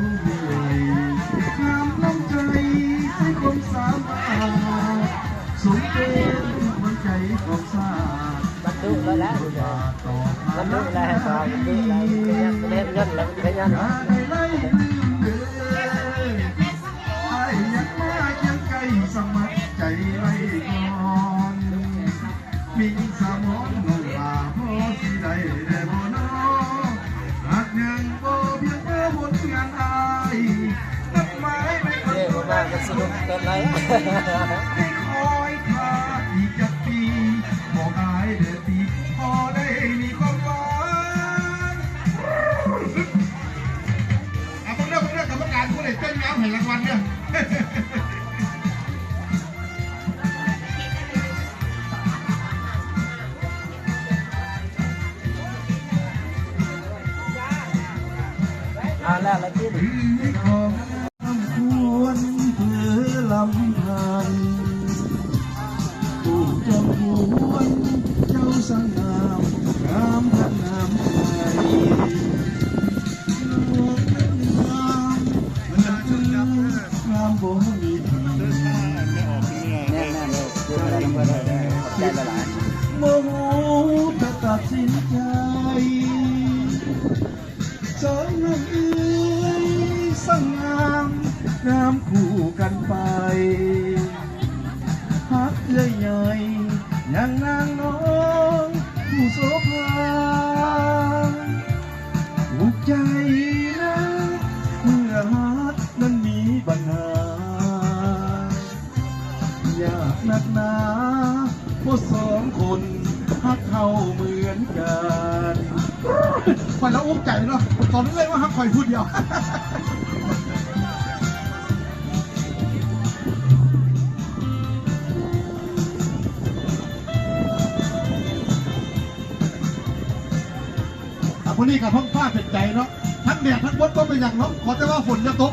มีใหญ่งามน้ำใจใช้ความสามารถสมเป็นคนใจของชาติบรรลุแล้วแหละบรรลุแล้วบรรลุแล้วเล่นเงินแล้วเล่นเงินอยากมาเคียงไกลสมัครใจไว้ก่อนมีสมองนองลาพอสิได้แต่บ่นอหากยังบ่เพียงเพื่อผลงานอายนัดหมายไม่คนตัวใดสนุกเกินเลยให้คอยท่าอีกจักปีบอกอายเดือดปีพอได้มีความหวังพวกเรื่องกรรมการผู้ใดเต้นน้ำให้รางวัลเนี่ยแล้วอะไรที่ของควรเพื่อลำพันผู้จำควรเจ้าสังงามงามพันงามใจงามงามบ่มีทีแน่ๆเลยดูอะไรลงไปเลยขอบใจหลายโมโหจะตัดสินใจสองน้ำเอื้อยสังงามงามคู่กันไปฮักเอื้อยใหญ่อย่างนางน้องผู้โสภาถูกใจนะเมื่อฮักนั้นมีปัญหาอยากนักหนาเพราะสองคนฮักเขาเหมือนกันคอยแล้วอุ้มใจเนาะตอนนี้เลยว่าฮักคอยพูดเดียวคนนี้กับท้องฟ้าเป็นใจเนาะทั้งแดดทั้งฝนก็เป็นอย่างเนาะขอแต่ว่าฝนจะตก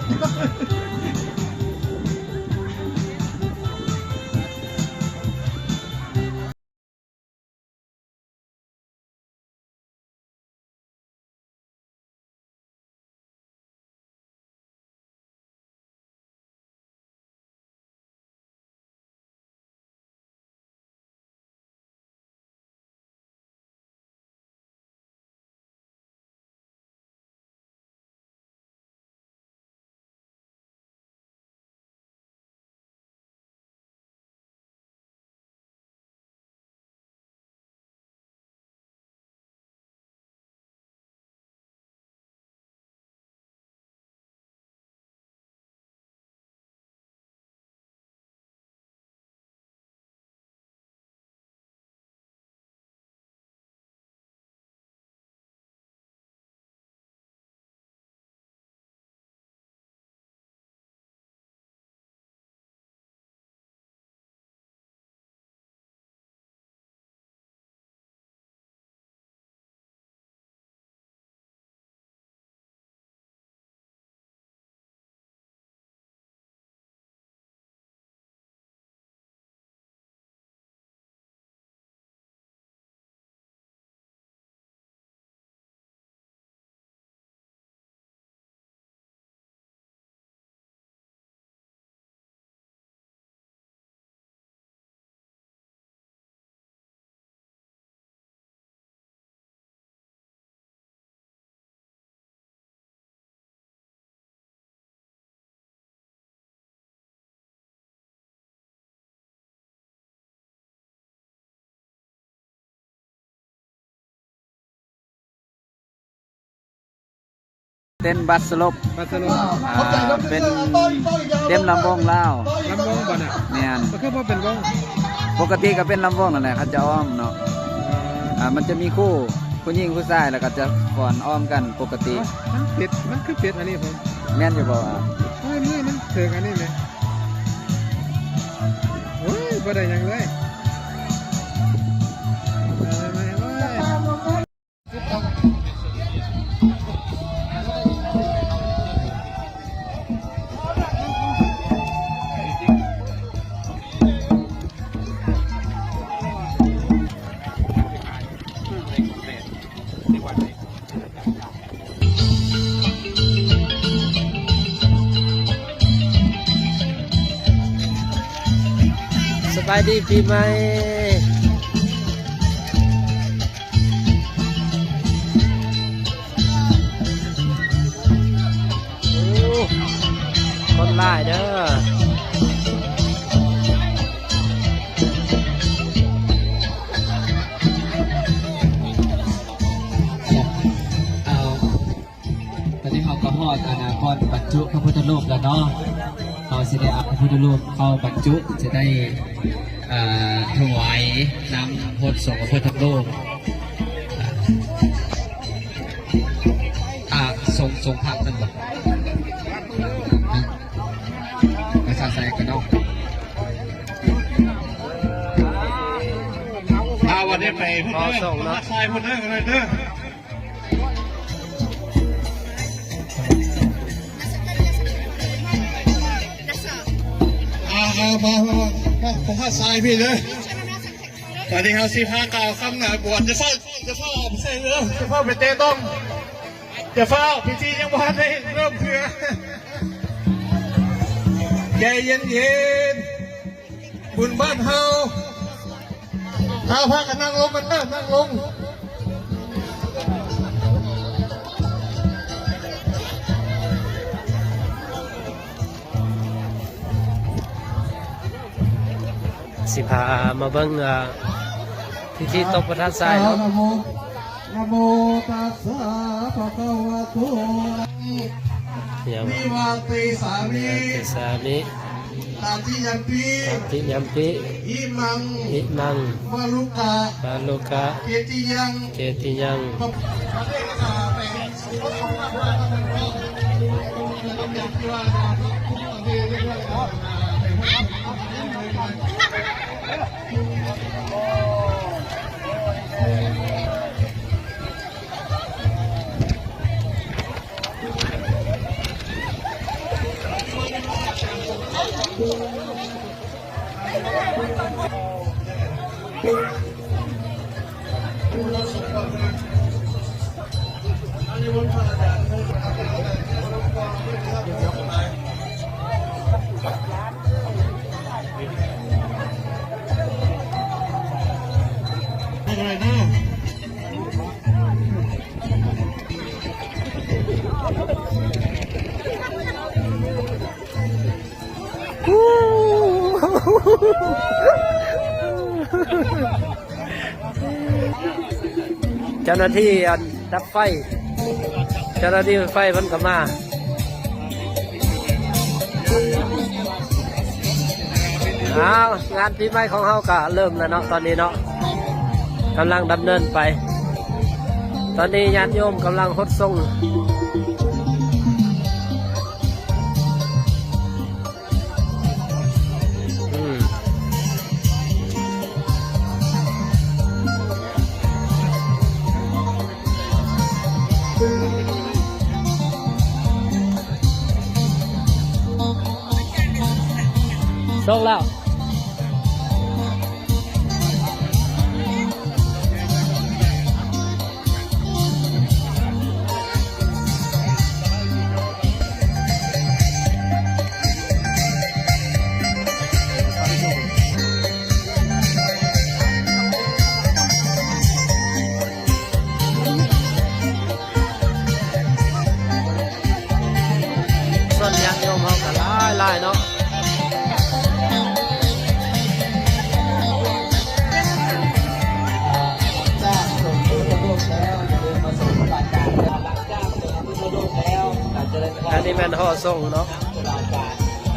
เต้นบัสลบเป็นเต้นลำวงเล่าลำวงบ่น่ะเนี่ยก็คือว่าเป็นวงปกติก็เป็นลำวงนั่นแหละเขาจะอ้อมเนาะมันจะมีคู่ผู้หญิงผู้ชายแล้วก็จะก่อนอ้อมกันปกติมันคือเป็ดอันนี้ผมแม่นอยู่บ่มือมันเถิงอันนี้ไหมโอ้ยบ่ได้ยังเลย ายดีปีใหม่โอ้คนหลายเด้อเอาตอนนี้เขาก็ฮอดอนาคตบรรจุพระพุทธรูปแล้วเนาะเขาจะได้เอาพระพุทธรูปเข้าบรรจุจะได้ถวายน้ำพดส่งพระพุทธรูปทรงพระนั่นหรอภาษาไทยกันเนาะวันนี้ไปพุ่นเด้อมาใส่พุ่นเด้อกันเลยเด้อผมพาทรายพี่เลยตอนนี้เขาสีผ้าเก่าคำหนาบวชจะเฝ้าไม่ใช่เรื่องจะเฝ้าไปเตะต้มจะเฝ้าพิธียังวันได้เริ่มเพื่อใจเย็นๆบุญบ้านเฮาข้าวพากันนั่งลงกันเด้อนั่งลงสิพามาเบิ่งพิธีตบประทัดทรายเนาะ นะโมตัสสะภะคะวะโต อย่าง วิวังติสามิ ติสามิ ตาติยัมปี ติยัมปิ อิมัง อิมัง วะลุกะ ปาโลกะ เกติยัง เจติยัง อะไรนะ เจ้าหน้าที่ดับไฟ เจ้าหน้าที่ไฟมันก็มาเอางานปีใหม่ของเฮาก็เริ่มแล้วเนาะตอนนี้เนาะกำลังดำเนินไป ตอนนี้ญาติโยมกำลังฮดทรงส่งแล้ว ส่วนญาติโยมเขาก็หลายเนาะอันนี้แม่นห่อส่งเนาะ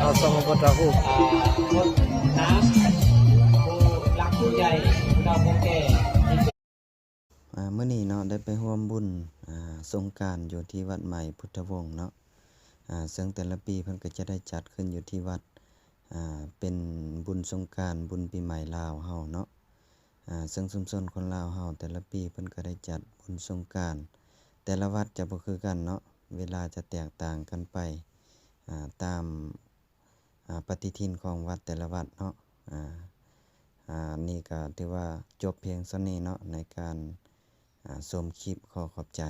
ห่อส่งพระพุทธรูป เมื่อนี้เนาะได้ไปร่วมบุญสงกรานต์อยู่ที่วัดใหม่พุทธวงศ์เนาะซึ่งแต่ละปีเพิ่นก็จะได้จัดขึ้นอยู่ที่วัดเป็นบุญสงกรานต์บุญปีใหม่ลาวเฮาเนาะซึ่งชุมชนคนลาวเฮาแต่ละปีเพิ่นก็ได้จัดบุญสงกรานต์แต่ละวัดจะบ่คือกันเนาะเวลาจะแตกต่างกันไปตามปฏิทินของวัดแต่ละวัดเนาะนี่ก็ถือว่าจบเพียงเท่านี้เนาะในการชมคลิปขอขอบใจ